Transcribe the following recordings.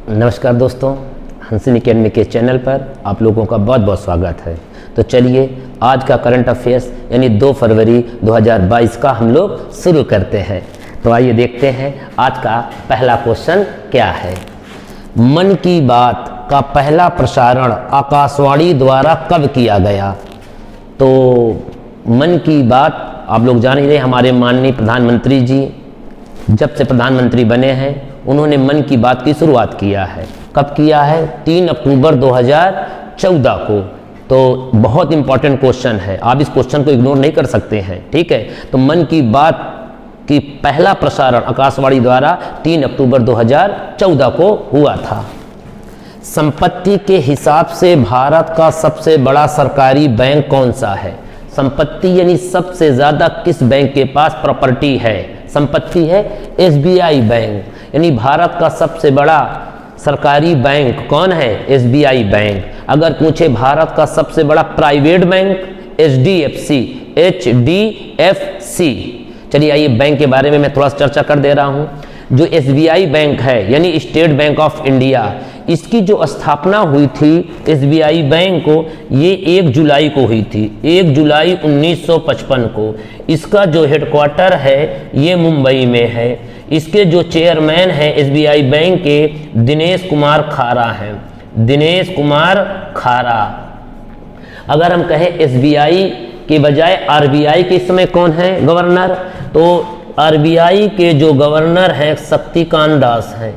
नमस्कार दोस्तों, हंसिनी अकेडमी के चैनल पर आप लोगों का बहुत बहुत स्वागत है। तो चलिए आज का करंट अफेयर्स यानी 2 फरवरी 2022 का हम लोग शुरू करते हैं। तो आइए देखते हैं आज का पहला क्वेश्चन क्या है। मन की बात का पहला प्रसारण आकाशवाणी द्वारा कब किया गया? तो मन की बात आप लोग जान ही रहे, हमारे माननीय प्रधानमंत्री जी जब से प्रधानमंत्री बने हैं उन्होंने मन की बात की शुरुआत किया है। कब किया है? 3 अक्टूबर 2014 को। तो बहुत इंपॉर्टेंट क्वेश्चन है, आप इस क्वेश्चन को इग्नोर नहीं कर सकते हैं, ठीक है। तो मन की बात की पहला प्रसारण आकाशवाणी द्वारा 3 अक्टूबर 2014 को हुआ था। संपत्ति के हिसाब से भारत का सबसे बड़ा सरकारी बैंक कौन सा है? संपत्ति यानी सबसे ज़्यादा किस बैंक के पास प्रॉपर्टी है? संपत्ति है SBI बैंक, यानी भारत का सबसे बड़ा सरकारी बैंक कौन है? SBI bank. अगर पूछे भारत का सबसे बड़ा प्राइवेट बैंक HDFC। चलिए आइए बैंक के बारे में मैं थोड़ा सा चर्चा कर दे रहा हूँ। जो SBI बैंक है यानी स्टेट बैंक ऑफ इंडिया, इसकी जो स्थापना हुई थी SBI बैंक को, ये 1 जुलाई को हुई थी, 1 जुलाई 1955 को। इसका जो हेडक्वार्टर है ये मुंबई में है। इसके जो चेयरमैन हैं SBI बैंक के दिनेश कुमार खारा हैं, दिनेश कुमार खारा। अगर हम कहें SBI के बजाय RBI के इस समय कौन है गवर्नर, तो RBI के जो गवर्नर हैं शक्तिकांत दास हैं,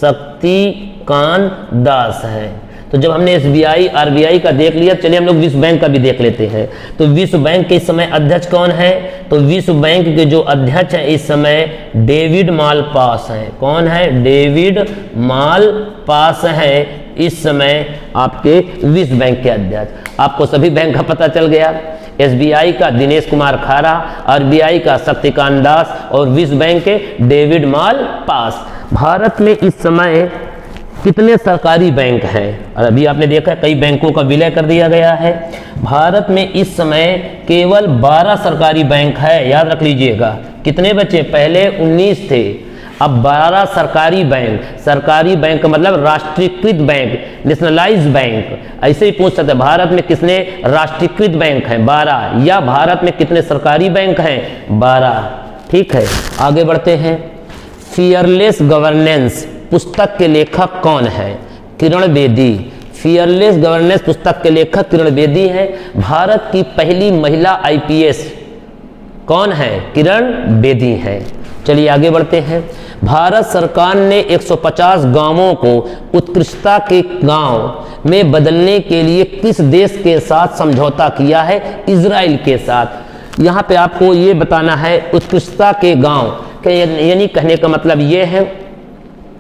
शक्तिकांत दास हैं। तो जब हमने SBI RBI का देख लिया, चलिए हम लोग विश्व बैंक का भी देख लेते हैं। तो विश्व बैंक के इस समय अध्यक्ष कौन है? तो विश्व बैंक के जो अध्यक्ष हैं इस समय डेविड मालपास हैं। कौन है? डेविड मालपास हैं इस समय आपके विश्व बैंक के अध्यक्ष। आपको सभी बैंक का पता चल गया। SBI का दिनेश कुमार खारा, RBI का शक्तिकांत दास और विश्व बैंक के डेविड मालपास। भारत में इस समय कितने सरकारी बैंक हैं? और अभी आपने देखा कई बैंकों का विलय कर दिया गया है। भारत में इस समय केवल 12 सरकारी बैंक है, याद रख लीजिएगा। कितने बचे? पहले 19 थे, अब 12 सरकारी बैंक। सरकारी बैंक का मतलब राष्ट्रीयकृत बैंक, नेशनलाइज्ड बैंक। ऐसे ही पूछ सकते हैं भारत में कितने राष्ट्रीयकृत बैंक हैं? 12। या भारत में कितने सरकारी बैंक हैं? 12। ठीक है, आगे बढ़ते हैं। फियरलेस गवर्नेंस पुस्तक के लेखक कौन है? किरण बेदी। फियरलेस गवर्नेंस पुस्तक के लेखक किरण बेदी है। भारत की पहली महिला IPS कौन है? किरण बेदी है। चलिए आगे बढ़ते हैं। भारत सरकार ने 150 गांवों को उत्कृष्टता के गांव में बदलने के लिए किस देश के साथ समझौता किया है? इजराइल के साथ। यहाँ पे आपको ये बताना है उत्कृष्टता के गांव, यानी कहने का मतलब ये है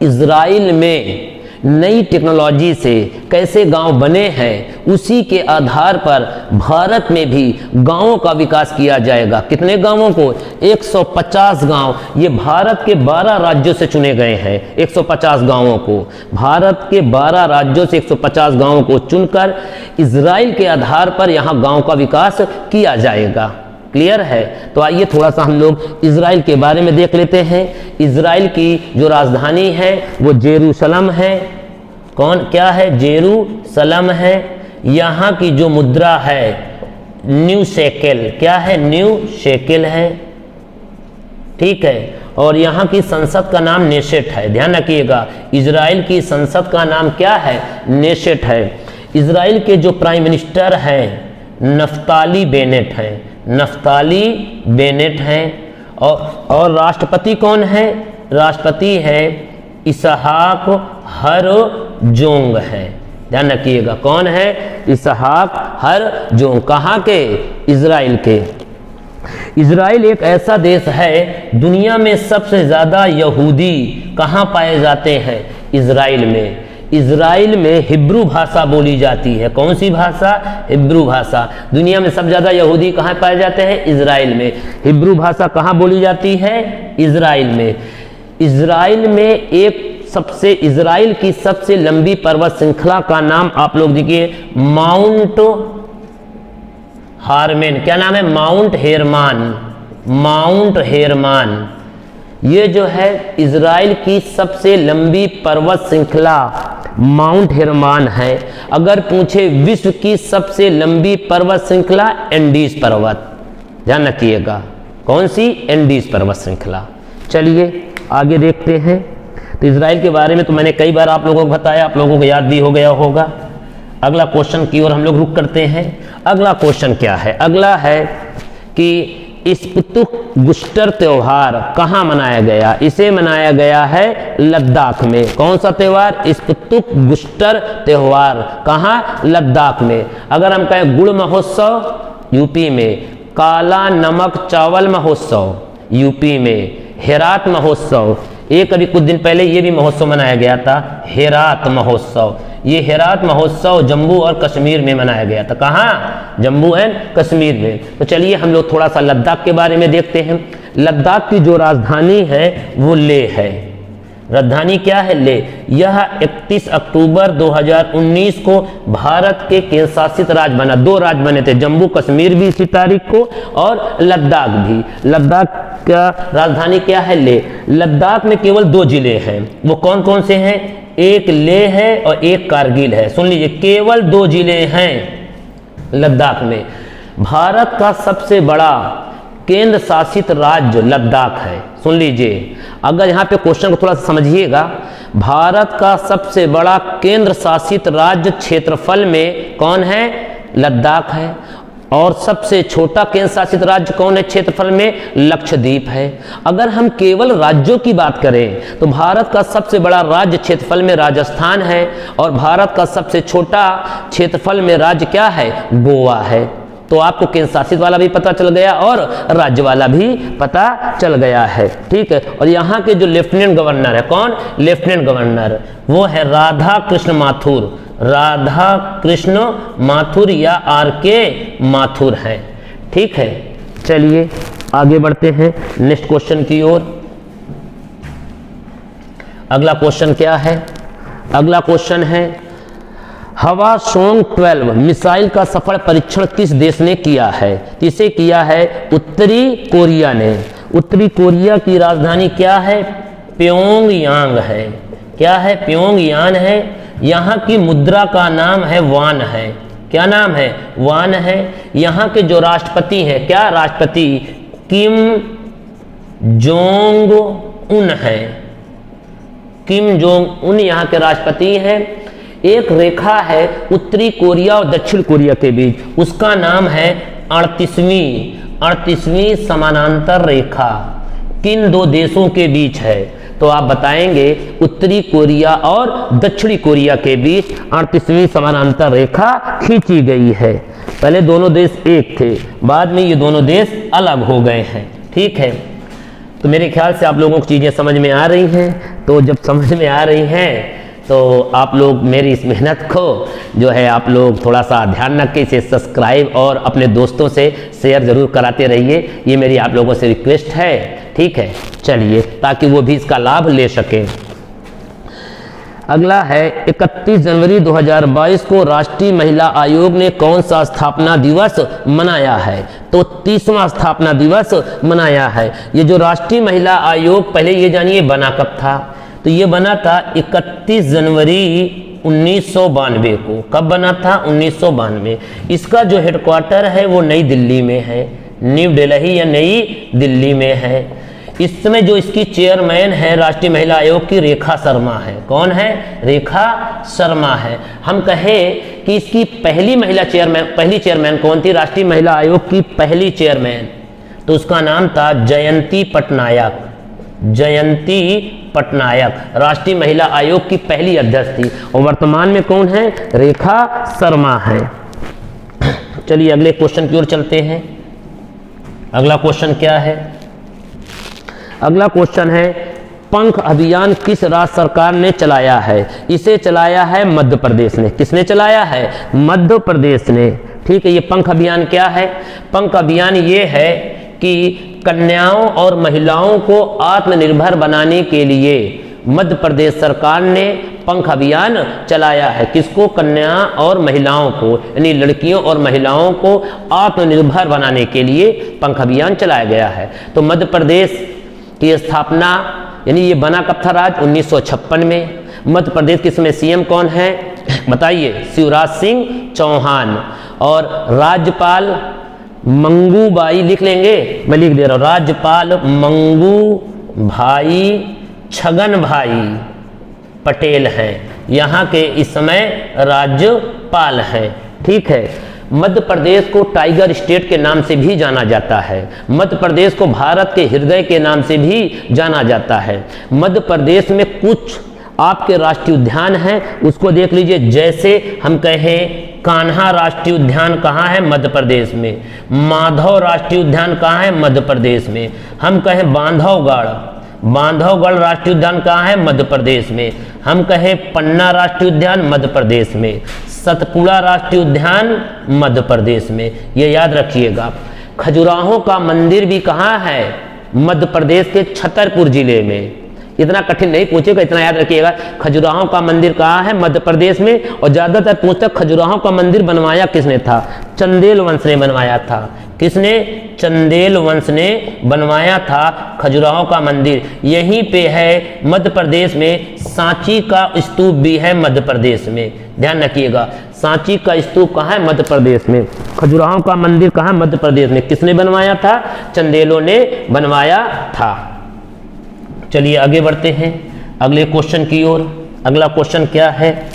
इजराइल में नई टेक्नोलॉजी से कैसे गांव बने हैं, उसी के आधार पर भारत में भी गांवों का विकास किया जाएगा। कितने गांवों को? 150 गांव। ये भारत के 12 राज्यों से चुने गए हैं। 150 गांवों को, भारत के 12 राज्यों से 150 गांवों को चुनकर इजराइल के आधार पर यहाँ गांव का विकास किया जाएगा। क्लियर है? तो आइए थोड़ा सा हम लोग इजराइल के बारे में देख लेते हैं। इजराइल की जो राजधानी है वो जेरूशलम है। कौन क्या है? जेरूशलम है। यहाँ की जो मुद्रा है न्यू शेकेल। क्या है? न्यू शेकेल है। ठीक है, और यहाँ की संसद का नाम नेशेट है। ध्यान रखिएगा, इजराइल की संसद का नाम क्या है? नेशेट है। इजराइल के जो प्राइम मिनिस्टर हैं नफ्ताली बेनेट हैं, नफ्ताली बेनेट हैं। और राष्ट्रपति कौन है? राष्ट्रपति है इसहाक हरजोंग है। ध्यान रखिएगा, कौन है? इसहाक हरजोंग। कहाँ के? इजराइल के। इजराइल एक ऐसा देश है, दुनिया में सबसे ज़्यादा यहूदी कहाँ पाए जाते हैं? इजराइल में। इजराइल में हिब्रू भाषा बोली जाती है। कौन सी भाषा? हिब्रू भाषा। दुनिया में सबसे ज़्यादा यहूदी कहाँ पाए जाते हैं? इजराइल में। हिब्रू भाषा कहाँ बोली जाती है? इजराइल में। इजराइल में इजराइल की सबसे लंबी पर्वत श्रृंखला का नाम आप लोग देखिए, माउंट हार्मेन। क्या नाम है? माउंट हेरमान। माउंट हेरमान। ये जो है इजराइल की सबसे लंबी पर्वत श्रृंखला माउंट हेरमान है। अगर पूछे विश्व की सबसे लंबी पर्वत श्रृंखला एंडीज पर्वत, ध्यान रखिएगा, कौन सी? एंडीज पर्वत श्रृंखला। चलिए आगे देखते हैं। तो इजराइल के बारे में तो मैंने कई बार आप लोगों को बताया, आप लोगों को याद भी हो गया होगा। अगला क्वेश्चन की ओर हम लोग रुक करते हैं। अगला क्वेश्चन क्या है? अगला है कि स्पुतुक-गुस्टर त्योहार कहाँ मनाया गया? इसे मनाया गया है लद्दाख में। कौन सा त्योहार? स्पुतुक-गुस्टर त्योहार। कहाँ? लद्दाख में। अगर हम कहें गुड़ महोत्सव यूपी में, काला नमक चावल महोत्सव यूपी में, हेरात महोत्सव, एक अभी कुछ दिन पहले ये भी महोत्सव मनाया गया था, हेरात महोत्सव। ये हेरात महोत्सव जम्मू और कश्मीर में मनाया गया था। कहाँ? जम्मू एंड कश्मीर में। तो चलिए हम लोग थोड़ा सा लद्दाख के बारे में देखते हैं। लद्दाख की जो राजधानी है वो लेह है। राजधानी क्या है? लेह। यह 31 अक्टूबर 2019 को भारत के केंद्र शासित राज्य बना। 2 राज्य बने थे, जम्मू कश्मीर भी इसी तारीख को और लद्दाख भी। लद्दाख का राजधानी क्या है? लेह। लद्दाख में केवल 2 जिले हैं। वो कौन कौन से हैं? एक लेह है और एक कारगिल है। सुन लीजिए, केवल 2 जिले हैं लद्दाख में। भारत का सबसे बड़ा केंद्र शासित राज्य लद्दाख है। सुन लीजिए, अगर यहाँ पे क्वेश्चन को थोड़ा सा समझिएगा, भारत का सबसे बड़ा केंद्र शासित राज्य क्षेत्रफल में कौन है? लद्दाख है। और सबसे छोटा केंद्र शासित राज्य कौन है क्षेत्रफल में? लक्षद्वीप है। अगर हम केवल राज्यों की बात करें तो भारत का सबसे बड़ा राज्य क्षेत्रफल में राजस्थान है और भारत का सबसे छोटा क्षेत्रफल में राज्य क्या है? गोवा है। तो आपको केंद्र शासित वाला भी पता चल गया और राज्य वाला भी पता चल गया है। ठीक है। और यहाँ के जो लेफ्टिनेंट गवर्नर है, कौन? लेफ्टिनेंट गवर्नर, वो है राधा कृष्ण माथुर। राधा कृष्ण माथुर या RK माथुर है। ठीक है। चलिए आगे बढ़ते हैं नेक्स्ट क्वेश्चन की ओर। अगला क्वेश्चन क्या है? अगला क्वेश्चन है, हवासोंग 12 मिसाइल का सफल परीक्षण किस देश ने किया है? इसे किया है उत्तरी कोरिया ने। उत्तरी कोरिया की राजधानी क्या है? प्योंगयांग है। क्या है? प्योंगयांग है। यहाँ की मुद्रा का नाम है वान है। क्या नाम है? वान है। यहाँ के जो राष्ट्रपति हैं, क्या राष्ट्रपति? किम जोंग उन है। किम जोंग उन यहाँ के राष्ट्रपति हैं। एक रेखा है उत्तरी कोरिया और दक्षिण कोरिया के बीच, उसका नाम है 38वीं समानांतर रेखा। किन 2 देशों के बीच है? तो आप बताएंगे उत्तरी कोरिया और दक्षिणी कोरिया के बीच 38वीं समानांतर रेखा खींची गई है। पहले दोनों देश एक थे, बाद में ये दोनों देश अलग हो गए हैं। ठीक है। तो मेरे ख्याल से आप लोगों को चीज़ें समझ में आ रही हैं। तो जब समझ में आ रही हैं तो आप लोग मेरी इस मेहनत को जो है आप लोग थोड़ा सा ध्यान रख के इसे सब्सक्राइब और अपने दोस्तों से शेयर ज़रूर कराते रहिए। ये मेरी आप लोगों से रिक्वेस्ट है। ठीक है। चलिए, ताकि वो भी इसका लाभ ले सकें। अगला है 31 जनवरी 2022 को राष्ट्रीय महिला आयोग ने कौन सा स्थापना दिवस मनाया है? तो 30वां स्थापना दिवस मनाया है। ये जो राष्ट्रीय महिला आयोग, पहले ये जानिए बना कब था? तो ये बना था 31 जनवरी 1992 को। कब बना था? 1992। इसका जो हेडक्वार्टर है वो नई दिल्ली में है। न्यू दिल्ली या नई दिल्ली में है। इस समय जो इसकी चेयरमैन है राष्ट्रीय महिला आयोग की, रेखा शर्मा है। कौन है? रेखा शर्मा है। हम कहें कि इसकी पहली चेयरमैन कौन थी? राष्ट्रीय महिला आयोग की पहली चेयरमैन, तो उसका नाम था जयंती पटनायक। जयंती पटनायक राष्ट्रीय महिला आयोग की पहली अध्यक्ष थी और वर्तमान में कौन है? रेखा शर्मा है। चलिए अगले क्वेश्चन की ओर चलते हैं। अगला क्वेश्चन क्या है? अगला क्वेश्चन है, पंख अभियान किस राज्य सरकार ने चलाया है? इसे चलाया है मध्य प्रदेश ने। किसने चलाया है? मध्य प्रदेश ने। ठीक है। ये पंख अभियान क्या है? पंख अभियान ये है कि कन्याओं और महिलाओं को आत्मनिर्भर बनाने के लिए मध्य प्रदेश सरकार ने पंख अभियान चलाया है। किसको? कन्या और महिलाओं को, यानी लड़कियों और महिलाओं को आत्मनिर्भर बनाने के लिए पंख अभियान चलाया गया है। तो मध्य प्रदेश की स्थापना, यानी ये बना कब था राज? 1956 में। मध्य प्रदेश के समय सीएम कौन है बताइए? शिवराज सिंह चौहान। और राज्यपाल मंगू भाई, लिख लेंगे, मैं लिख दे रहा हूं, राज्यपाल मंगू भाई छगन भाई पटेल हैं, यहाँ के इस समय राज्यपाल हैं। ठीक है। मध्य प्रदेश को टाइगर स्टेट के नाम से भी जाना जाता है। मध्य प्रदेश को भारत के हृदय के नाम से भी जाना जाता है। मध्य प्रदेश में कुछ आपके राष्ट्रीय उद्यान हैं, उसको देख लीजिए। जैसे हम कहें कान्हा राष्ट्रीय उद्यान कहाँ है? मध्य प्रदेश में। माधव राष्ट्रीय उद्यान कहाँ है? मध्य प्रदेश में। हम कहें बांधवगढ़ राष्ट्रीय उद्यान कहाँ है? मध्य प्रदेश में। हम कहें पन्ना राष्ट्रीय उद्यान मध्य प्रदेश में। सतपुड़ा राष्ट्रीय उद्यान मध्य प्रदेश में। ये याद रखिएगा। खजुराहो का मंदिर भी कहाँ है? मध्य प्रदेश के छतरपुर जिले में। इतना कठिन नहीं पूछेगा, इतना याद रखिएगा। खजुराहो का मंदिर कहाँ है? मध्य प्रदेश में। और ज्यादातर पूछता खजुराहो का मंदिर बनवाया किसने था? चंदेल वंश ने बनवाया था। किसने? चंदेल वंश ने बनवाया था खजुराहो का मंदिर। यहीं पे है मध्य प्रदेश में। सांची का स्तूप भी है मध्य प्रदेश में, ध्यान रखिएगा। सांची का स्तूप कहाँ है? मध्य प्रदेश में। खजुराहो का मंदिर कहाँ है? मध्य प्रदेश में। किसने बनवाया था? चंदेलों ने बनवाया था। चलिए आगे बढ़ते हैं अगले क्वेश्चन की ओर। अगला क्वेश्चन क्या है?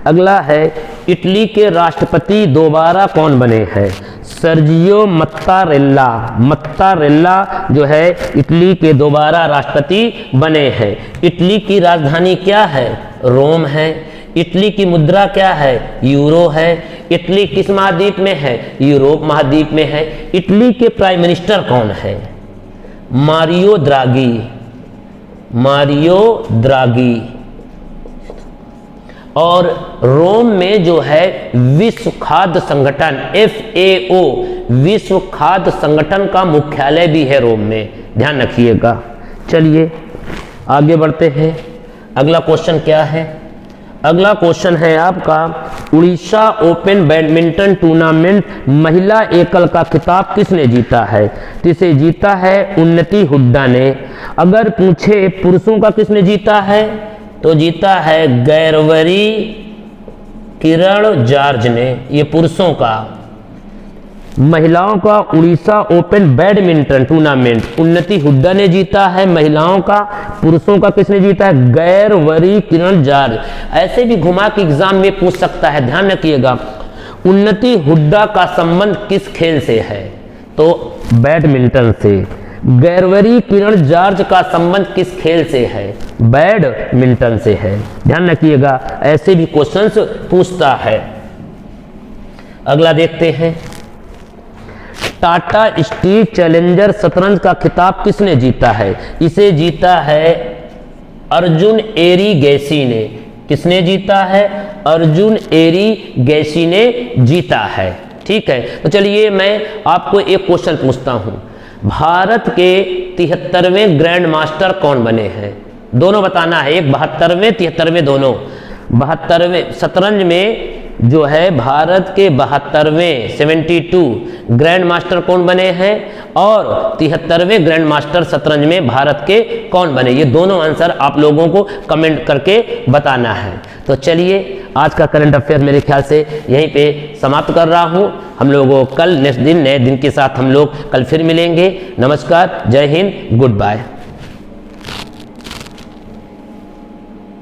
अगला है, इटली के राष्ट्रपति दोबारा कौन बने हैं? सर्जियो मत्तारेल्ला। मत्तारेल्ला जो है इटली के दोबारा राष्ट्रपति बने हैं। इटली की राजधानी क्या है? रोम है। इटली की मुद्रा क्या है? यूरो है। इटली किस महाद्वीप में है? यूरोप महाद्वीप में है। इटली के प्राइम मिनिस्टर कौन है? मारियो द्रागी। मारियो द्रागी। और रोम में जो है विश्व खाद्य संगठन FAO, विश्व खाद्य संगठन का मुख्यालय भी है रोम में, ध्यान रखिएगा। चलिए आगे बढ़ते हैं। अगला क्वेश्चन क्या है? अगला क्वेश्चन है आपका, उड़ीसा ओपन बैडमिंटन टूर्नामेंट महिला एकल का खिताब किसने जीता है? तो इसे जीता है उन्नति हुड्डा ने। अगर पूछे पुरुषों का किसने जीता है, तो जीता है गैरवरी किरण जॉर्ज ने। ये पुरुषों का। महिलाओं का उड़ीसा ओपन बैडमिंटन टूर्नामेंट उन्नति हुड्डा ने जीता है महिलाओं का। पुरुषों का किसने जीता है? गैरवरी किरण जॉर्ज। ऐसे भी घुमा के एग्जाम में पूछ सकता है, ध्यान रखिएगा। उन्नति हुड्डा का संबंध किस खेल से है? तो बैडमिंटन से। गैरवरी किरण जॉर्ज का संबंध किस खेल से है? बैडमिंटन से है, ध्यान रखिएगा। ऐसे भी क्वेश्चंस पूछता है। अगला देखते हैं, टाटा स्टील चैलेंजर शतरंज का खिताब किसने जीता है? इसे जीता है अर्जुन एरिगैसी ने। किसने जीता है? अर्जुन एरिगैसी ने जीता है। ठीक है। तो चलिए मैं आपको एक क्वेश्चन पूछता हूं। भारत के 73वें ग्रैंड मास्टर कौन बने हैं? दोनों बताना है, एक 72वें 73वें दोनों। 72वें शतरंज में जो है भारत के 72वें 72 ग्रैंड मास्टर कौन बने हैं, और 73वें ग्रैंड मास्टर शतरंज में भारत के कौन बने? ये दोनों आंसर आप लोगों को कमेंट करके बताना है। तो चलिए आज का करंट अफेयर मेरे ख्याल से यहीं पे समाप्त कर रहा हूँ। हम लोगों कल नेक्स्ट दिन नए दिन के साथ हम लोग कल फिर मिलेंगे। नमस्कार, जय हिंद, गुड बाय।